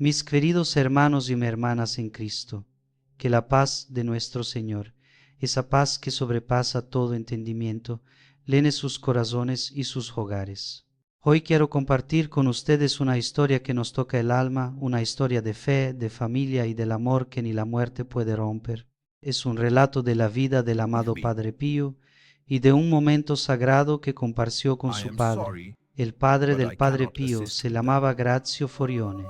Mis queridos hermanos y hermanas en Cristo, que la paz de nuestro Señor, esa paz que sobrepasa todo entendimiento, llene sus corazones y sus hogares. Hoy quiero compartir con ustedes una historia que nos toca el alma, una historia de fe, de familia y del amor que ni la muerte puede romper. Es un relato de la vida del amado Padre Pío y de un momento sagrado que compartió con su padre. El padre del Padre Pío se llamaba Grazio Forione.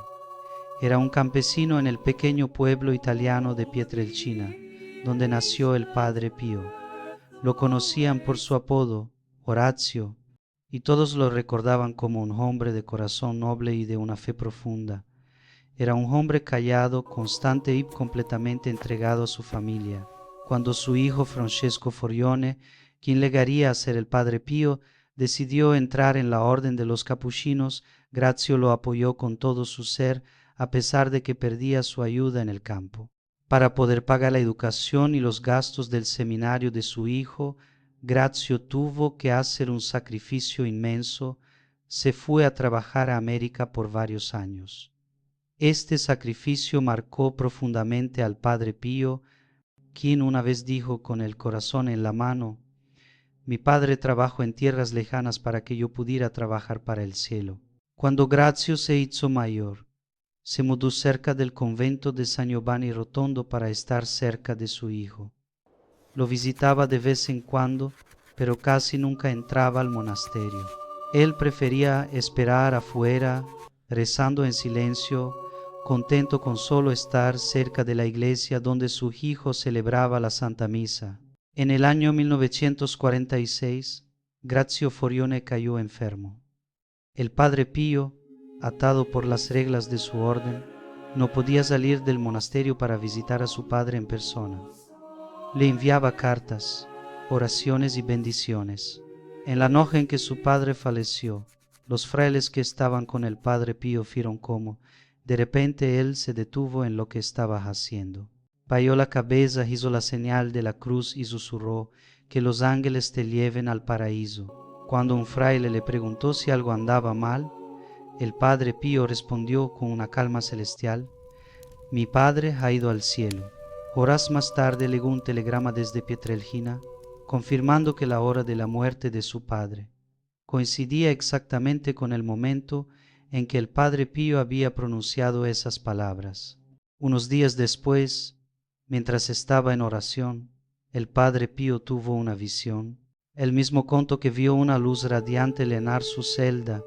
Era un campesino en el pequeño pueblo italiano de Pietrelcina, donde nació el Padre Pío. Lo conocían por su apodo, Orazio, y todos lo recordaban como un hombre de corazón noble y de una fe profunda. Era un hombre callado, constante y completamente entregado a su familia. Cuando su hijo Francesco Forione, quien llegaría a ser el Padre Pío, decidió entrar en la orden de los capuchinos, Grazio lo apoyó con todo su ser, a pesar de que perdía su ayuda en el campo. Para poder pagar la educación y los gastos del seminario de su hijo, Grazio tuvo que hacer un sacrificio inmenso. Se fue a trabajar a América por varios años. Este sacrificio marcó profundamente al Padre Pío, quien una vez dijo con el corazón en la mano: mi padre trabajó en tierras lejanas para que yo pudiera trabajar para el cielo. Cuando Grazio se hizo mayor, se mudó cerca del convento de San Giovanni Rotondo para estar cerca de su hijo. Lo visitaba de vez en cuando, pero casi nunca entraba al monasterio. Él prefería esperar afuera, rezando en silencio, contento con solo estar cerca de la iglesia donde su hijo celebraba la Santa Misa. En el año 1946, Grazio Forione cayó enfermo. El Padre Pío, atado por las reglas de su orden, no podía salir del monasterio para visitar a su padre en persona. Le enviaba cartas, oraciones y bendiciones. En la noche en que su padre falleció, los frailes que estaban con el Padre Pío vieron cómo, de repente, él se detuvo en lo que estaba haciendo. Bajó la cabeza, hizo la señal de la cruz y susurró: que los ángeles te lleven al paraíso. Cuando un fraile le preguntó si algo andaba mal, el Padre Pío respondió con una calma celestial: mi padre ha ido al cielo. Horas más tarde llegó un telegrama desde Pietrelcina, confirmando que la hora de la muerte de su padre coincidía exactamente con el momento en que el Padre Pío había pronunciado esas palabras. Unos días después, mientras estaba en oración, el Padre Pío tuvo una visión. Él mismo contó que vio una luz radiante llenar su celda,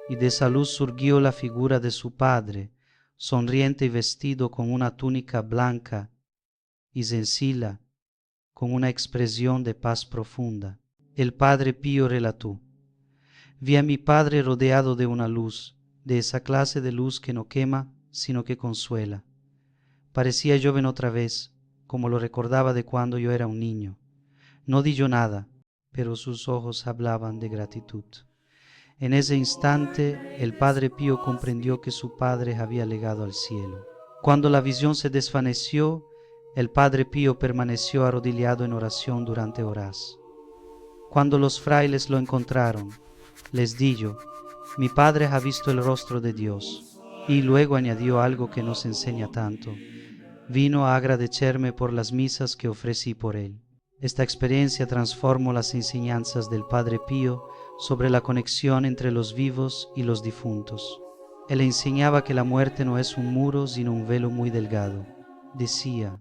y de esa luz surgió la figura de su padre, sonriente y vestido con una túnica blanca y sencilla, con una expresión de paz profunda. El Padre Pío relató: vi a mi padre rodeado de una luz, de esa clase de luz que no quema, sino que consuela. Parecía joven otra vez, como lo recordaba de cuando yo era un niño. No di yo nada, pero sus ojos hablaban de gratitud. En ese instante, el Padre Pío comprendió que su padre había llegado al cielo. Cuando la visión se desvaneció, el Padre Pío permaneció arrodillado en oración durante horas. Cuando los frailes lo encontraron, les dijo: mi padre ha visto el rostro de Dios. Y luego añadió algo que nos enseña tanto: vino a agradecerme por las misas que ofrecí por él. Esta experiencia transformó las enseñanzas del Padre Pío sobre la conexión entre los vivos y los difuntos. Él enseñaba que la muerte no es un muro, sino un velo muy delgado. Decía: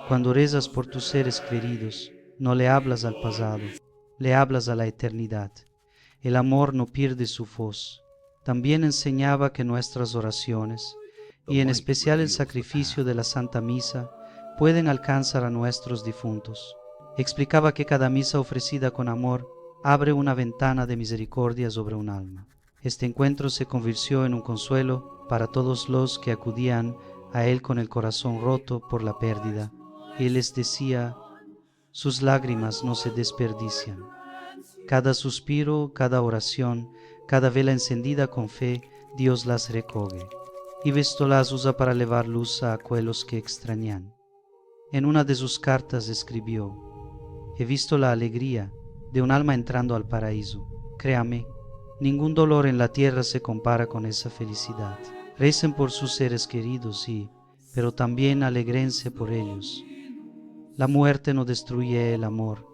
cuando rezas por tus seres queridos, no le hablas al pasado, le hablas a la eternidad. El amor no pierde su voz. También enseñaba que nuestras oraciones, y en especial el sacrificio de la Santa Misa, pueden alcanzar a nuestros difuntos. Explicaba que cada misa ofrecida con amor abre una ventana de misericordia sobre un alma. Este encuentro se convirtió en un consuelo para todos los que acudían a él con el corazón roto por la pérdida. Él les decía: sus lágrimas no se desperdician. Cada suspiro, cada oración, cada vela encendida con fe, Dios las recoge, y esto las usa para llevar luz a aquellos que extrañan. En una de sus cartas escribió: he visto la alegría de un alma entrando al paraíso. Créame, ningún dolor en la tierra se compara con esa felicidad. Recen por sus seres queridos, sí, pero también alégrense por ellos. La muerte no destruye el amor,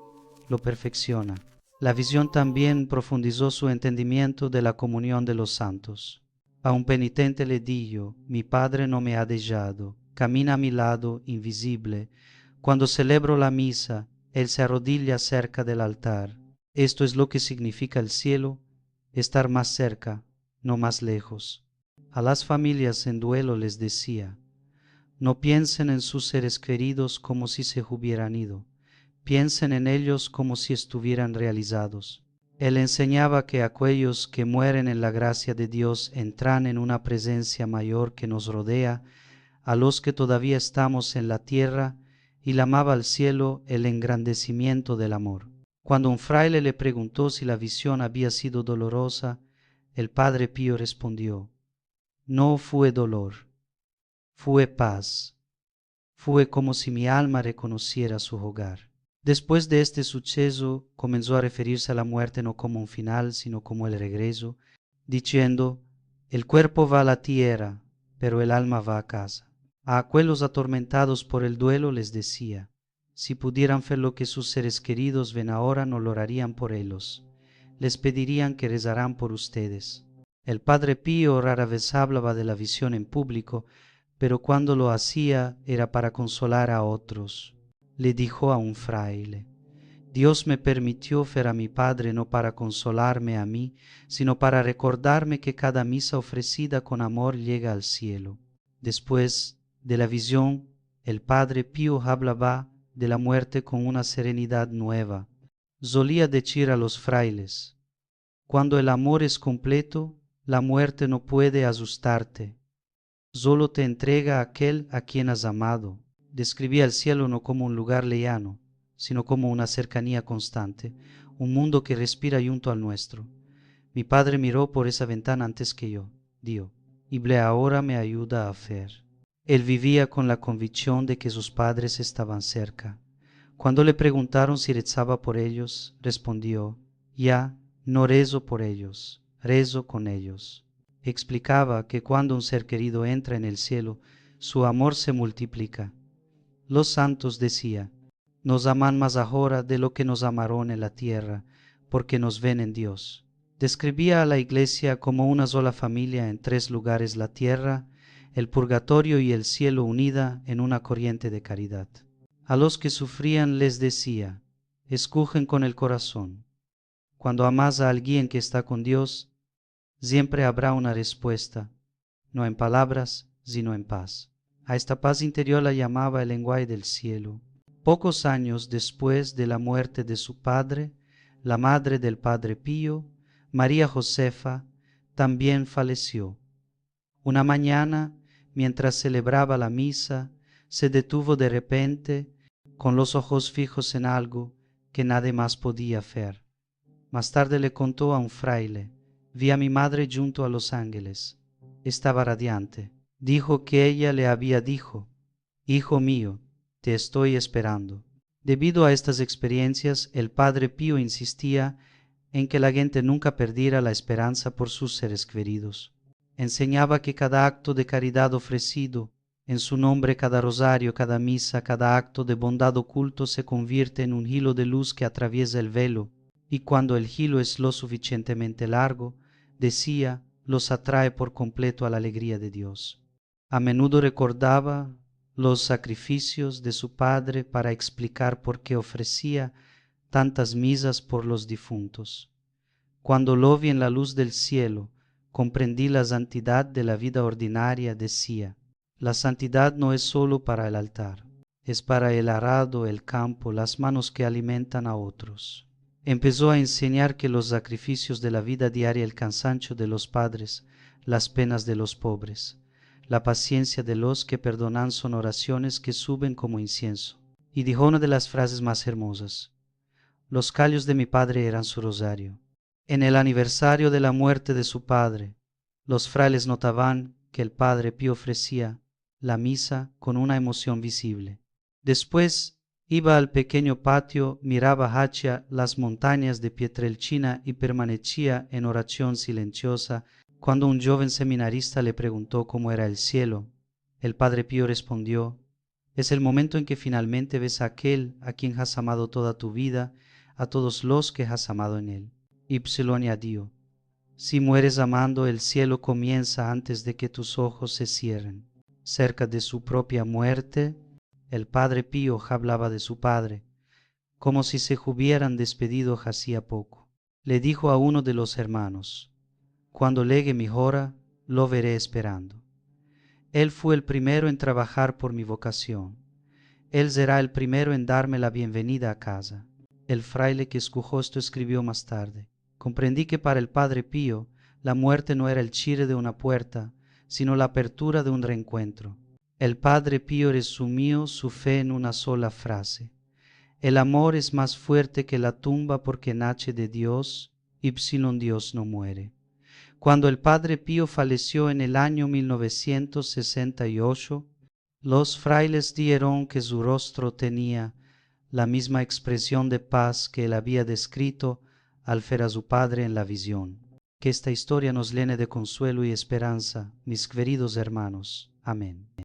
lo perfecciona. La visión también profundizó su entendimiento de la comunión de los santos. A un penitente le dijo: mi Padre no me ha dejado, camina a mi lado, invisible. Cuando celebro la misa, Él se arrodilla cerca del altar. Esto es lo que significa el cielo, estar más cerca, no más lejos. A las familias en duelo les decía: no piensen en sus seres queridos como si se hubieran ido, piensen en ellos como si estuvieran realizados. Él enseñaba que aquellos que mueren en la gracia de Dios entran en una presencia mayor que nos rodea, a los que todavía estamos en la tierra, y llamaba al cielo el engrandecimiento del amor. Cuando un fraile le preguntó si la visión había sido dolorosa, el Padre Pío respondió: no fue dolor, fue paz, fue como si mi alma reconociera su hogar. Después de este suceso comenzó a referirse a la muerte no como un final, sino como el regreso, diciendo: el cuerpo va a la tierra, pero el alma va a casa. A aquellos atormentados por el duelo les decía: si pudieran ver lo que sus seres queridos ven ahora, no lo harían por ellos. Les pedirían que rezaran por ustedes. El Padre Pío rara vez hablaba de la visión en público, pero cuando lo hacía era para consolar a otros. Le dijo a un fraile: Dios me permitió ver a mi Padre no para consolarme a mí, sino para recordarme que cada misa ofrecida con amor llega al cielo. Después de la visión, el Padre Pío hablaba de la muerte con una serenidad nueva. Solía decir a los frailes: cuando el amor es completo, la muerte no puede asustarte. Solo te entrega aquel a quien has amado. Describía el cielo no como un lugar lejano, sino como una cercanía constante, un mundo que respira junto al nuestro. Mi padre miró por esa ventana antes que yo, dijo, y ahora me ayuda a ver. Él vivía con la convicción de que sus padres estaban cerca. Cuando le preguntaron si rezaba por ellos, respondió: ya no rezo por ellos, rezo con ellos. Explicaba que cuando un ser querido entra en el cielo, su amor se multiplica. Los santos, decía, nos aman más ahora de lo que nos amaron en la tierra, porque nos ven en Dios. Describía a la Iglesia como una sola familia en 3 lugares: la tierra, el purgatorio y el cielo, unida en una corriente de caridad. A los que sufrían les decía: escogen con el corazón. Cuando amas a alguien que está con Dios, siempre habrá una respuesta, no en palabras, sino en paz. A esta paz interior la llamaba el lenguaje del cielo. Pocos años después de la muerte de su padre, la madre del Padre Pío, María Josefa, también falleció. Una mañana, mientras celebraba la misa, se detuvo de repente, con los ojos fijos en algo que nadie más podía ver. Más tarde le contó a un fraile: vi a mi madre junto a los ángeles. Estaba radiante. Dijo que ella le había dicho: hijo mío, te estoy esperando. Debido a estas experiencias, el Padre Pío insistía en que la gente nunca perdiera la esperanza por sus seres queridos. Enseñaba que cada acto de caridad ofrecido, en su nombre cada rosario, cada misa, cada acto de bondad oculto se convierte en un hilo de luz que atraviesa el velo, y cuando el hilo es lo suficientemente largo, decía, los atrae por completo a la alegría de Dios. A menudo recordaba los sacrificios de su padre para explicar por qué ofrecía tantas misas por los difuntos. Cuando lo vi en la luz del cielo, comprendí la santidad de la vida ordinaria, decía. La santidad no es solo para el altar, es para el arado, el campo, las manos que alimentan a otros. Empezó a enseñar que los sacrificios de la vida diaria, el cansancio de los padres, las penas de los pobres, la paciencia de los que perdonan son oraciones que suben como incienso. Y dijo una de las frases más hermosas: los callos de mi padre eran su rosario. En el aniversario de la muerte de su padre, los frailes notaban que el Padre Pío ofrecía la misa con una emoción visible. Después iba al pequeño patio, miraba hacia las montañas de Pietrelcina y permanecía en oración silenciosa Cuando un joven seminarista le preguntó cómo era el cielo, el Padre Pío respondió: es el momento en que finalmente ves a aquel a quien has amado toda tu vida, a todos los que has amado en él. Y se lo añadió: si mueres amando, el cielo comienza antes de que tus ojos se cierren. Cerca de su propia muerte, el Padre Pío hablaba de su padre, como si se hubieran despedido hacía poco. Le dijo a uno de los hermanos: cuando llegue mi hora, lo veré esperando. Él fue el primero en trabajar por mi vocación. Él será el primero en darme la bienvenida a casa. El fraile que escuchó esto escribió más tarde: comprendí que para el Padre Pío la muerte no era el cierre de una puerta, sino la apertura de un reencuentro. El Padre Pío resumió su fe en una sola frase: el amor es más fuerte que la tumba porque nace de Dios, y sin Dios no muere. Cuando el Padre Pío falleció en el año 1968, los frailes dijeron que su rostro tenía la misma expresión de paz que él había descrito al ver a su padre en la visión. Que esta historia nos llene de consuelo y esperanza, mis queridos hermanos. Amén.